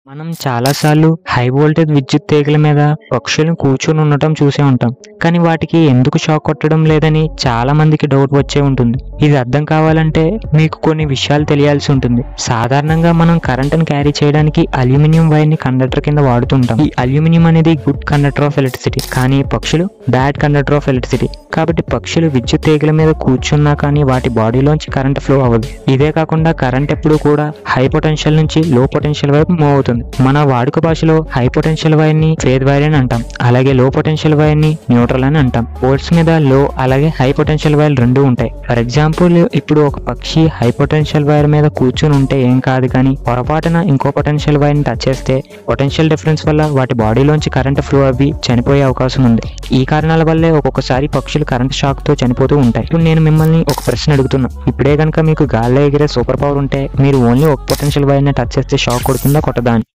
మనం చాలాసార్లు high voltage విద్యుత్ తీగల మీద పక్షులను కూర్చొని ఉండటం చూసే ఉంటాం. కానీ వాటికి ఎందుకు షాక్ కొట్టడం లేదని చాలా మందికి డౌట్ వచ్చే ఉంటుంది. ఇది అర్థం కావాలంటే మీకు కొన్ని విషయాలు తెలియాల్సి ఉంటుంది. సాధారణంగా మనం కరెంటును క్యారీ చేయడానికి అల్యూమినియం వైర్ని కండక్టర్ కింద వాడుతుంటాం. ఈ అల్యూమినియం అనేది గుడ్ కండక్టర్ ఆఫ్ ఎలక్ట్రిసిటీ, కానీ పక్షులు బ్యాడ్ కండక్టర్ ఆఫ్ ఎలక్ట్రిసిటీ. కాబట్టి పక్షులు విద్యుత్ తీగల మీద కూర్చున్నా కానీ వాటి బాడీలోంచి కరెంట్ ఫ్లో అవ్వదు. ఇదే కాకుండా కరెంట్ ఎప్పుడు కూడా హై పొటెన్షియల్ నుంచి లో పొటెన్షియల్ వైపు మూవ్ అవుతుంది. మన వాడుక భాషలో హై పొటెన్షియల్ వైర్ ని ఫేజ్ వైర్ అని అంటాం, అలాగే లో పొటెన్షియల్ వైర్ ని న్యూట్రల్ అని అంటాం. పోల్స్ మీద లో అలాగే హై పొటెన్షియల్ వైర్లు రెండు ఉంటాయి. ఫర్ ఎగ్జాంపుల్, ఇప్పుడు ఒక పక్షి హై పొటెన్షియల్ వైర్ మీద కూర్చుని ఉంటే ఏం కాదు, కానీ పొరపాటున ఇంకో పొటెన్షియల్ వైర్ ని టచ్ చేస్తే పొటెన్షియల్ డిఫరెన్స్ వల్ల వాటి బాడీలోంచి కరెంట్ ఫ్లో అవ్వి చనిపోయే అవకాశం ఉంది. ఈ కారణాల వల్లే ఒక్కొక్కసారి పక్షులు కరెంట్ షాక్ తో చనిపోతూ ఉంటాయి. ఇప్పుడు నేను మిమ్మల్ని ఒక ప్రశ్న అడుగుతున్నా. ఇప్పుడే కనుక మీకు గాల్లో ఎగిరే సూపర్ పవర్ ఉంటే మీరు ఓన్లీ ఒక పొటెన్షియల్ వైర్ ని టచ్ చేస్తే షాక్ కొడుతుందా కొట్టదా అని?